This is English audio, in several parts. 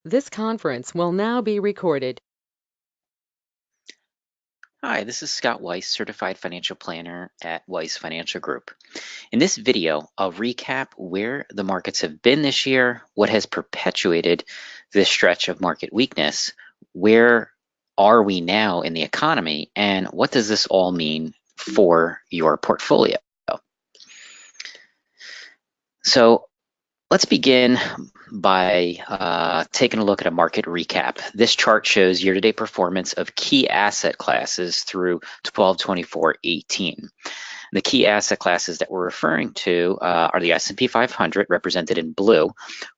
This conference will now be recorded. Hi, this is Scott Weiss, Certified Financial Planner at Weiss Financial Group. In this video, I'll recap where the markets have been this year, what has perpetuated this stretch of market weakness, where are we now in the economy, and what does this all mean for your portfolio? So let's begin by taking a look at a market recap. This chart shows year-to-date performance of key asset classes through 12/24/18. The key asset classes that we're referring to are the S&P 500, represented in blue,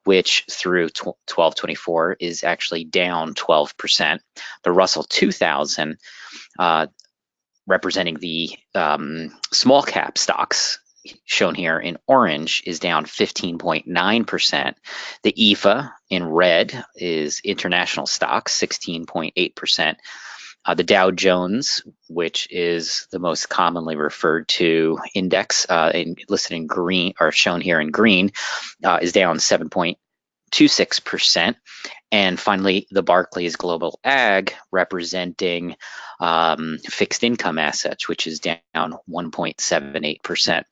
which through 12/24 is actually down 12%. The Russell 2000, representing the small cap stocks, shown here in orange, is down 15.9%. The EFA in red is international stocks, 16.8%. The Dow Jones, which is the most commonly referred to index, listed in green, or shown here in green, is down 7.26%. And finally, the Barclays Global Ag, representing fixed income assets, which is down 1.78%.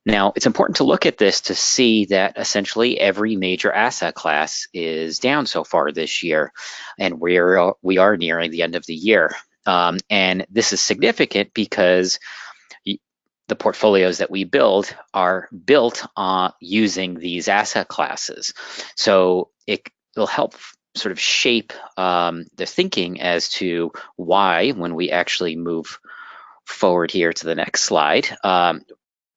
Now, it's important to look at this to see that essentially every major asset class is down so far this year, and we are nearing the end of the year. And this is significant because the portfolios that we build are built on using these asset classes. So it will help sort of shape the thinking as to why, when we actually move forward here to the next slide,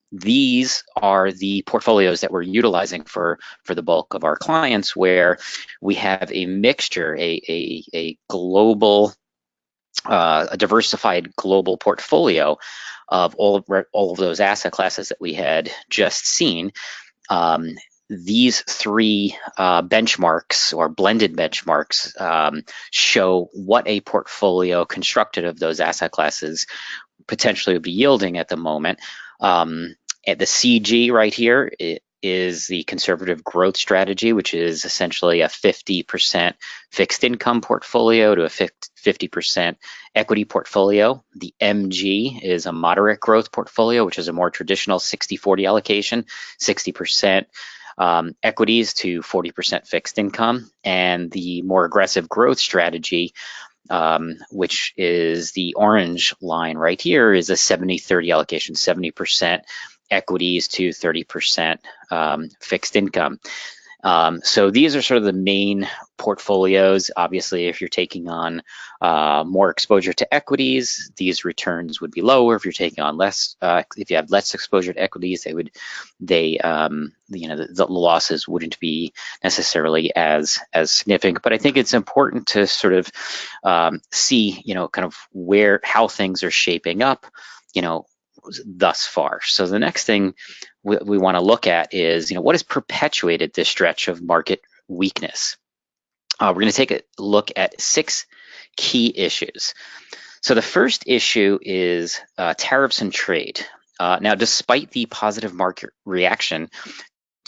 these are the portfolios that we're utilizing for the bulk of our clients, where we have a mixture, a global, a diversified global portfolio of all of those asset classes that we had just seen. These three benchmarks, or blended benchmarks, show what a portfolio constructed of those asset classes potentially would be yielding at the moment. At the CG right here, it is the conservative growth strategy, which is essentially a 50% fixed income portfolio to a 50% equity portfolio. The MG is a moderate growth portfolio, which is a more traditional 60-40 allocation, 60% equities to 40% fixed income. And the more aggressive growth strategy, which is the orange line right here, is a 70-30 allocation, 70% equities to 30% fixed income. So these are sort of the main portfolios. Obviously, if you're taking on more exposure to equities, these returns would be lower. If you're taking on less, if you have less exposure to equities, the losses wouldn't be necessarily as significant. But I think it's important to sort of see, kind of how things are shaping up, thus far. So the next thing we want to look at is, what has perpetuated this stretch of market weakness? We're going to take a look at 6 key issues. So the first issue is tariffs and trade. Now, despite the positive market reaction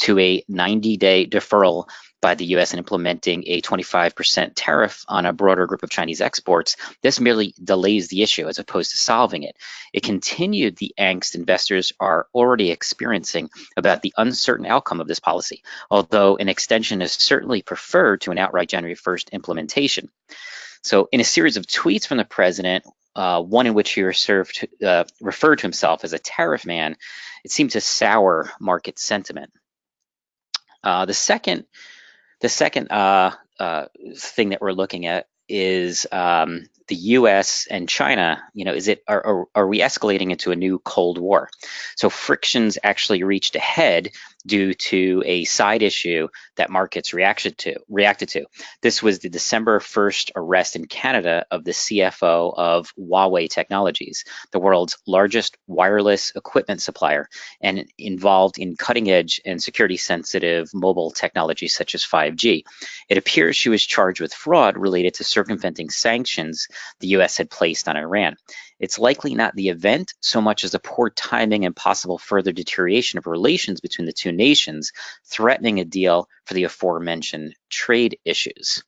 to a 90-day deferral by the U.S. in implementing a 25% tariff on a broader group of Chinese exports, this merely delays the issue as opposed to solving it. It continued the angst investors are already experiencing about the uncertain outcome of this policy, although an extension is certainly preferred to an outright January 1st implementation. So in a series of tweets from the president, one in which he referred to himself as a tariff man, it seemed to sour market sentiment. The second thing that we're looking at is the U.S. and China. Are we escalating into a new Cold War? So frictions actually reached a head due to a side issue that markets reacted to. This was the December 1st arrest in Canada of the CFO of Huawei Technologies, the world's largest wireless equipment supplier, and involved in cutting-edge and security-sensitive mobile technologies such as 5G. It appears she was charged with fraud related to circumventing sanctions the US had placed on Iran. It's likely not the event so much as the poor timing and possible further deterioration of relations between the two nations, threatening a deal for the aforementioned trade issues.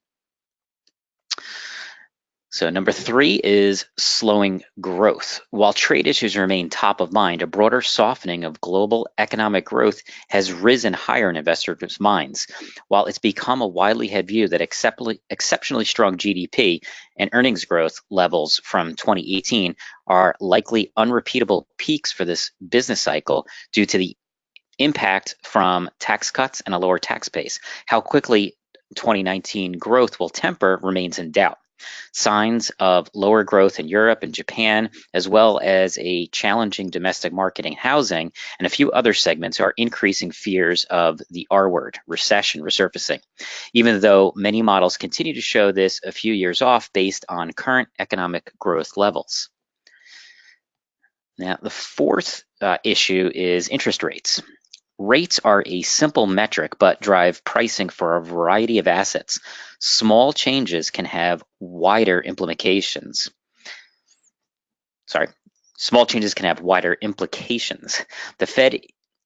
So number 3 is slowing growth. While trade issues remain top of mind, a broader softening of global economic growth has risen higher in investors' minds. While it's become a widely held view that exceptionally strong GDP and earnings growth levels from 2018 are likely unrepeatable peaks for this business cycle due to the impact from tax cuts and a lower tax base. How quickly 2019 growth will temper remains in doubt. Signs of lower growth in Europe and Japan, as well as a challenging domestic market in housing and a few other segments, are increasing fears of the R word, recession, resurfacing, even though many models continue to show this a few years off based on current economic growth levels. Now, the fourth issue is interest rates. Rates are a simple metric but drive pricing for a variety of assets. Small changes can have wider implications. Small changes can have wider implications. The Fed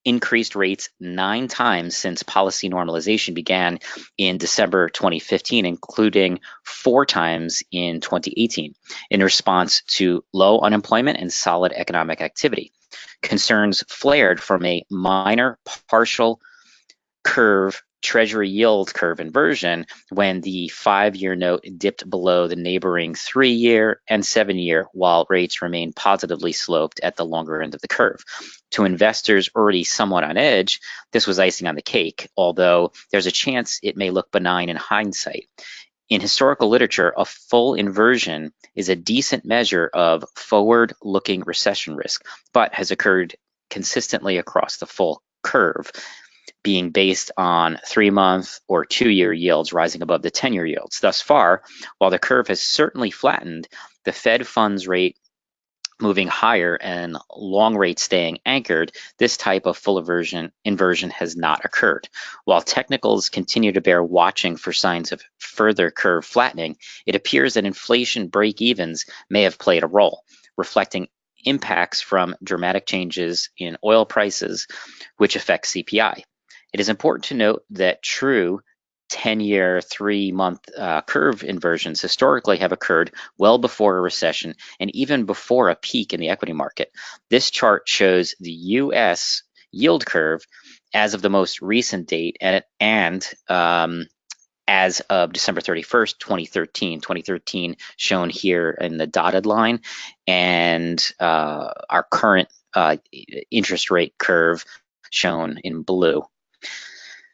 increased rates 9 times since policy normalization began in December 2015, including 4 times in 2018, in response to low unemployment and solid economic activity. Concerns flared from a minor partial curve treasury yield curve inversion when the 5-year note dipped below the neighboring 3-year and 7-year, while rates remained positively sloped at the longer end of the curve. To investors already somewhat on edge, this was icing on the cake, although there's a chance it may look benign in hindsight. In historical literature, a full inversion is a decent measure of forward-looking recession risk, but has occurred consistently across the full curve, being based on 3-month or 2-year yields rising above the 10-year yields. Thus far, while the curve has certainly flattened, the Fed funds rate moving higher and long rates staying anchored, this type of full inversion has not occurred. While technicals continue to bear watching for signs of further curve flattening, it appears that inflation break-evens may have played a role, reflecting impacts from dramatic changes in oil prices, which affect CPI. It is important to note that true 10-year, 3-month curve inversions historically have occurred well before a recession and even before a peak in the equity market. This chart shows the U.S. yield curve as of the most recent date and as of December 31st, 2013. 2013 shown here in the dotted line, and our current interest rate curve shown in blue.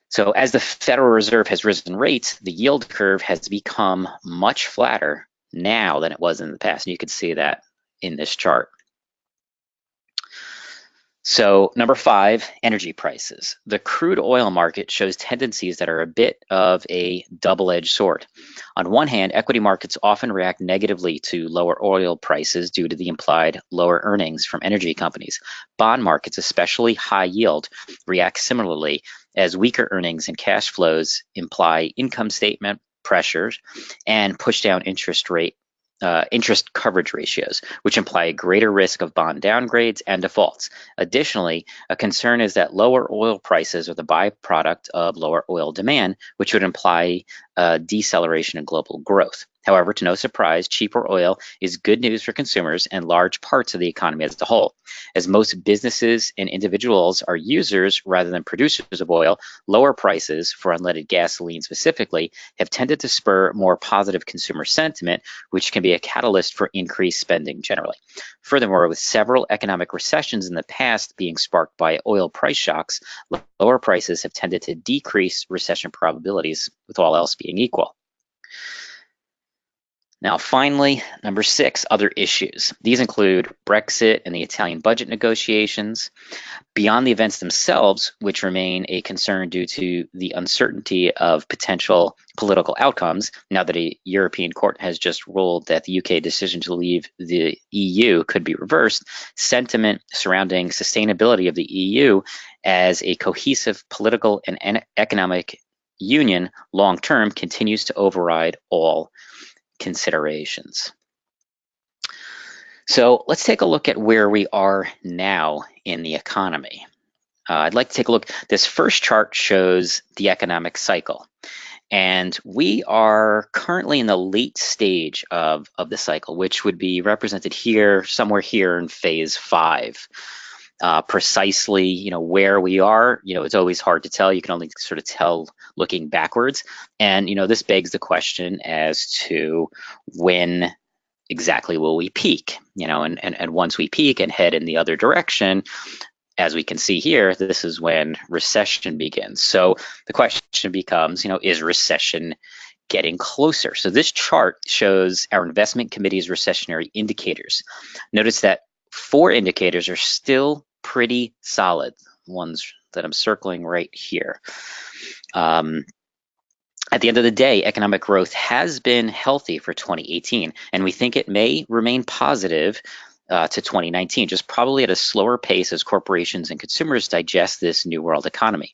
So as the Federal Reserve has risen rates, the yield curve has become much flatter now than it was in the past. And you can see that in this chart. So number 5, energy prices. The crude oil market shows tendencies that are a bit of a double-edged sword. On one hand, equity markets often react negatively to lower oil prices due to the implied lower earnings from energy companies. Bond markets, especially high yield, react similarly, as weaker earnings and cash flows imply income statement pressures and push down interest coverage ratios, which imply a greater risk of bond downgrades and defaults. Additionally, a concern is that lower oil prices are the byproduct of lower oil demand, which would imply a deceleration in global growth. However, to no surprise, cheaper oil is good news for consumers and large parts of the economy as a whole. As most businesses and individuals are users rather than producers of oil, lower prices for unleaded gasoline specifically have tended to spur more positive consumer sentiment, which can be a catalyst for increased spending generally. Furthermore, with several economic recessions in the past being sparked by oil price shocks, lower prices have tended to decrease recession probabilities, with all else being equal. Now, finally, number 6, other issues. These include Brexit and the Italian budget negotiations. Beyond the events themselves, which remain a concern due to the uncertainty of potential political outcomes, now that a European court has just ruled that the UK decision to leave the EU could be reversed, sentiment surrounding sustainability of the EU as a cohesive political and economic union long-term continues to override all considerations. So let's take a look at where we are now in the economy. I'd like to take a look. This first chart shows the economic cycle. And we are currently in the late stage of the cycle, which would be represented here, somewhere here in phase 5. Precisely, where we are, it's always hard to tell. You can only sort of tell looking backwards. And, this begs the question as to when exactly will we peak, and once we peak and head in the other direction, as we can see here, this is when recession begins. So the question becomes, is recession getting closer? So this chart shows our investment committee's recessionary indicators. Notice that 4 indicators are still pretty solid, ones that I'm circling right here. At the end of the day, economic growth has been healthy for 2018, and we think it may remain positive to 2019, just probably at a slower pace as corporations and consumers digest this new world economy.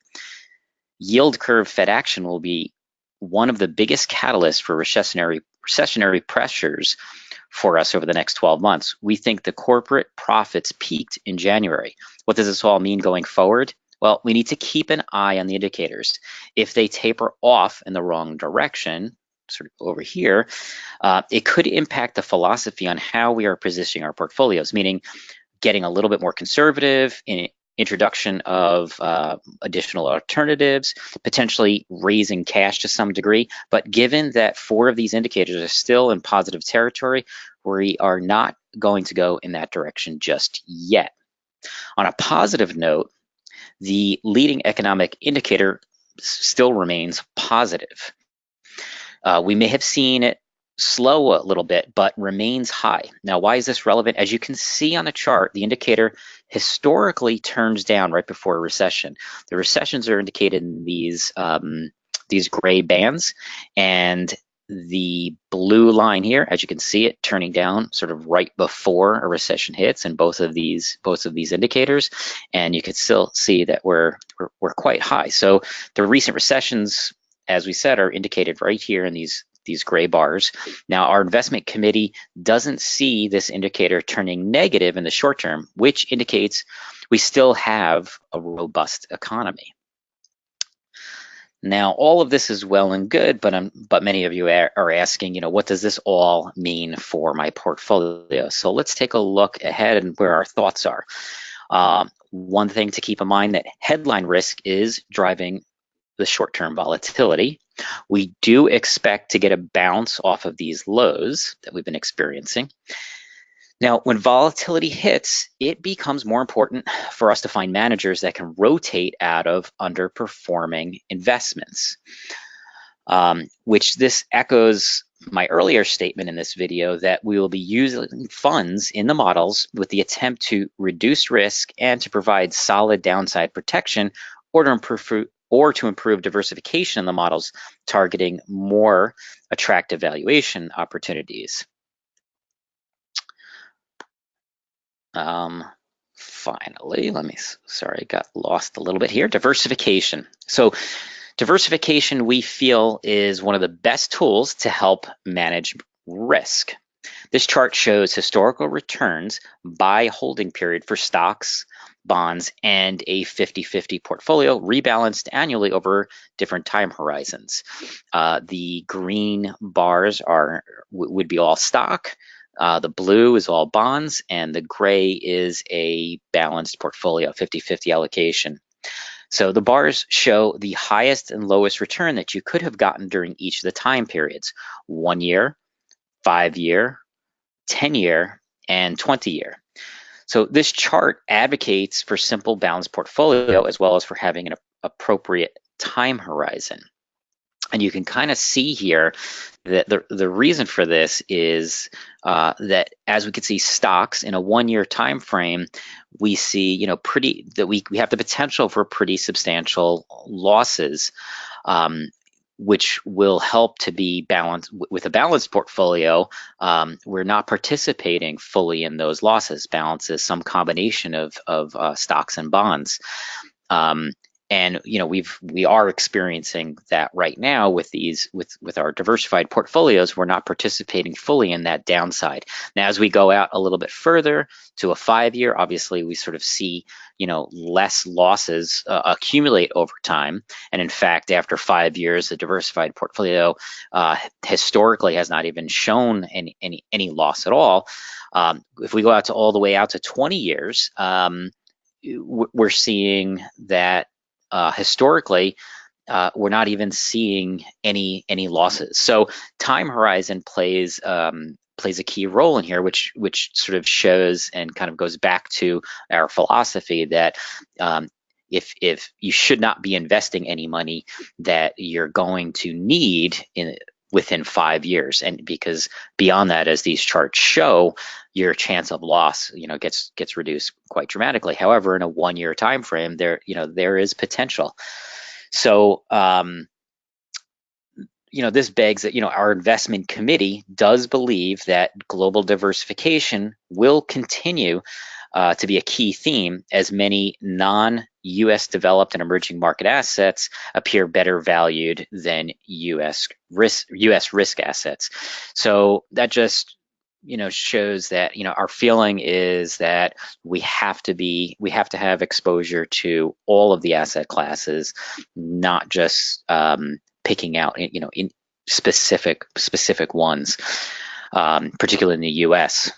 Yield curve Fed action will be one of the biggest catalysts for recessionary pressures for us over the next 12 months. We think the corporate profits peaked in January. What does this all mean going forward? Well, we need to keep an eye on the indicators. If they taper off in the wrong direction, sort of over here, it could impact the philosophy on how we are positioning our portfolios, meaning getting a little bit more conservative in introduction of additional alternatives, potentially raising cash to some degree. But given that 4 of these indicators are still in positive territory, we are not going to go in that direction just yet. On a positive note, the leading economic indicator still remains positive. We may have seen it slow a little bit, but remains high. Now, why is this relevant? As you can see on the chart, the indicator historically turns down right before a recession. The recessions are indicated in these gray bands, and the blue line here, as you can see it turning down sort of right before a recession hits in both of these indicators, and you can still see that we're quite high. So the recent recessions, as we said, are indicated right here in these gray bars. Now, our investment committee doesn't see this indicator turning negative in the short term, which indicates we still have a robust economy. Now, all of this is well and good, but many of you are asking, what does this all mean for my portfolio? So let's take a look ahead and where our thoughts are. One thing to keep in mind, that headline risk is driving the short-term volatility. We do expect to get a bounce off of these lows that we've been experiencing. Now, when volatility hits, it becomes more important for us to find managers that can rotate out of underperforming investments, which this echoes my earlier statement in this video that we will be using funds in the models with the attempt to reduce risk and to provide solid downside protection, or to improve diversification in the models, targeting more attractive valuation opportunities. Finally, sorry, I got lost a little bit here. Diversification. So diversification, we feel, is one of the best tools to help manage risk. This chart shows historical returns by holding period for stocks, bonds, and a 50-50 portfolio rebalanced annually over different time horizons. The green bars would be all stock. The blue is all bonds, and the gray is a balanced portfolio, 50-50 allocation. So the bars show the highest and lowest return that you could have gotten during each of the time periods: 1 year, 5 year, 10 year, and 20 year. So this chart advocates for simple balanced portfolio as well as for having an appropriate time horizon. And you can kind of see here that the reason for this is that, as we can see, stocks in a 1 year time frame, we see that we have the potential for pretty substantial losses, which will help to be balanced with a balanced portfolio. We're not participating fully in those losses. Balance is some combination of stocks and bonds. And we are experiencing that right now with our diversified portfolios. We're not participating fully in that downside. Now, as we go out a little bit further to a 5-year, obviously we sort of see less losses accumulate over time. And in fact, after 5 years, the diversified portfolio historically has not even shown any loss at all. If we go out to all the way out to 20 years, we're seeing that historically, we're not even seeing any losses. So time horizon plays a key role in here, which sort of shows and kind of goes back to our philosophy that if you should not be investing any money that you're going to need within 5 years, and because beyond that, as these charts show, your chance of loss gets reduced quite dramatically. However, in a 1-year time frame, there is potential. So this begs that our investment committee does believe that global diversification will continue to be a key theme, as many non-U.S. developed and emerging market assets appear better valued than U.S. risk assets. So that just shows that our feeling is that we have to have exposure to all of the asset classes, not just picking out in specific ones, particularly in the U.S.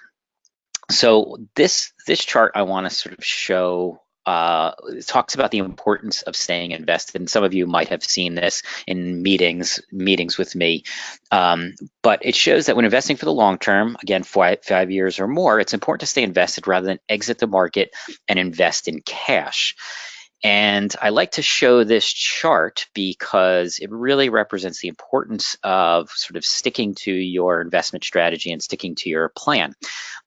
So this chart I want to sort of show it talks about the importance of staying invested, and some of you might have seen this in meetings with me. But it shows that when investing for the long term, again 5 years or more, it's important to stay invested rather than exit the market and invest in cash. And I like to show this chart because it really represents the importance of sort of sticking to your investment strategy and sticking to your plan.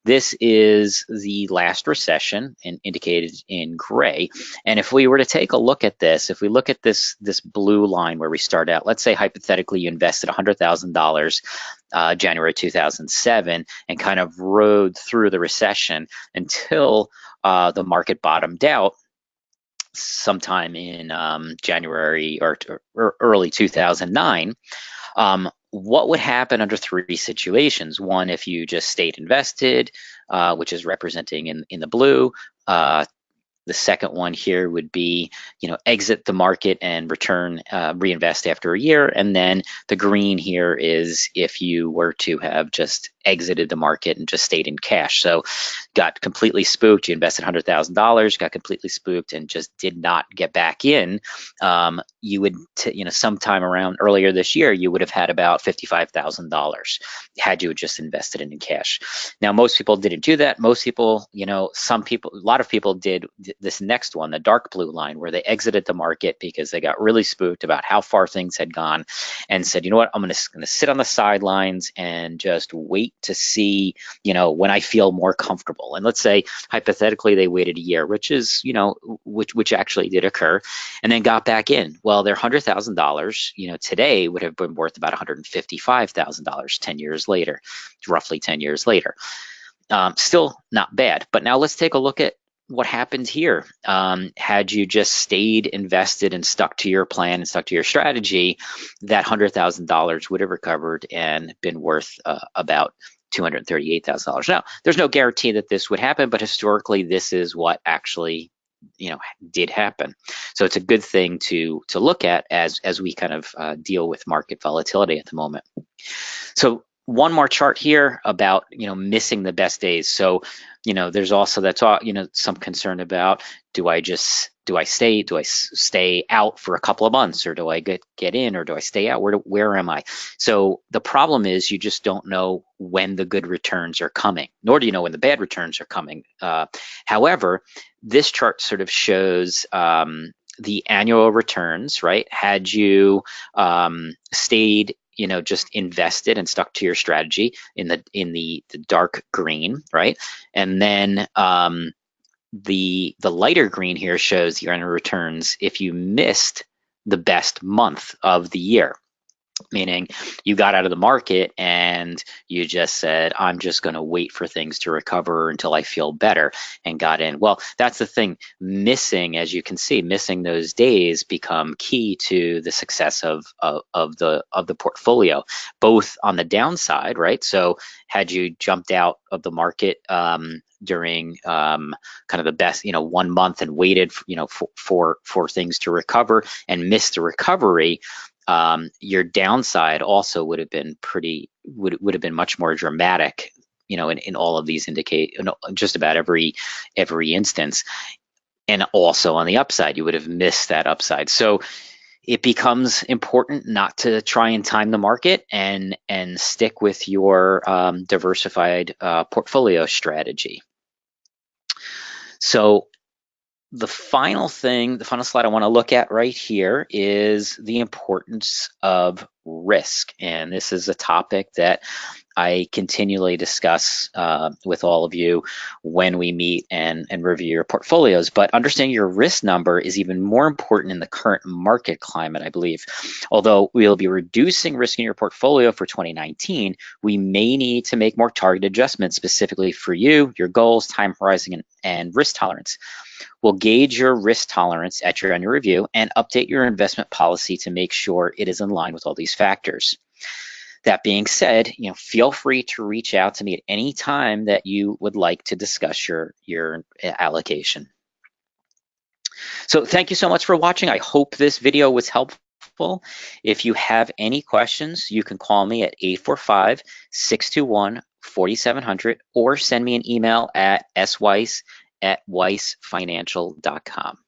This is the last recession, and indicated in gray. And if we were to take a look at this, if we look at this blue line where we start out, let's say hypothetically you invested $100,000 January 2007 and kind of rode through the recession until the market bottomed out sometime in January or early 2009. What would happen under 3 situations? One, if you just stayed invested, which is representing in the blue. The second one here would be, exit the market and reinvest after a year. And then the green here is if you were to have just exited the market and just stayed in cash. So got completely spooked, you invested $100,000, got completely spooked and just did not get back in. You would, sometime around earlier this year, you would have had about $55,000 had you just invested in cash. Now, most people didn't do that. Most people, a lot of people did this next one, the dark blue line, where they exited the market because they got really spooked about how far things had gone and said, you know what, I'm going to sit on the sidelines and just wait to see, when I feel more comfortable. And let's say hypothetically they waited a year, which is, which actually did occur, and then got back in. Well, their $100,000, today would have been worth about $155,000 10 years later, roughly 10 years later. Still not bad. But now let's take a look at what happened here. Had you just stayed invested and stuck to your plan and stuck to your strategy, that $100,000 would have recovered and been worth about $238,000. Now, there's no guarantee that this would happen, but historically, this is what actually did happen. So it's a good thing to look at as we kind of deal with market volatility at the moment. So one more chart here about missing the best days. So there's also some concern about, do I stay out for a couple of months, or do I get in, or do I stay out? Where am I? So the problem is you just don't know when the good returns are coming, nor do you know when the bad returns are coming. However, this chart sort of shows the annual returns, right? Had you stayed just invested and stuck to your strategy in the dark green, right? And then the lighter green here shows your annual returns if you missed the best month of the year. meaning you got out of the market and you just said, I'm just going to wait for things to recover until I feel better, and got in. Well, that's the thing. As you can see, missing those days become key to the success of the portfolio, both on the downside, right? So had you jumped out of the market during kind of the best, 1 month, and waited for things to recover and missed the recovery, your downside also would have been would have been much more dramatic, in all of these just about every instance. And also on the upside, you would have missed that upside. So it becomes important not to try and time the market, and stick with your diversified portfolio strategy. So the final slide I want to look at right here is the importance of risk. And this is a topic that I continually discuss with all of you when we meet and review your portfolios. But understanding your risk number is even more important in the current market climate, I believe. Although we'll be reducing risk in your portfolio for 2019, we may need to make more targeted adjustments specifically for you, your goals, time horizon, and risk tolerance. We'll gauge your risk tolerance at your annual review and update your investment policy to make sure it is in line with all these factors. That being said, feel free to reach out to me at any time that you would like to discuss your allocation. So thank you so much for watching. I hope this video was helpful. If you have any questions, you can call me at 845-621-4700 or send me an email at sweiss@weissfinancial.com.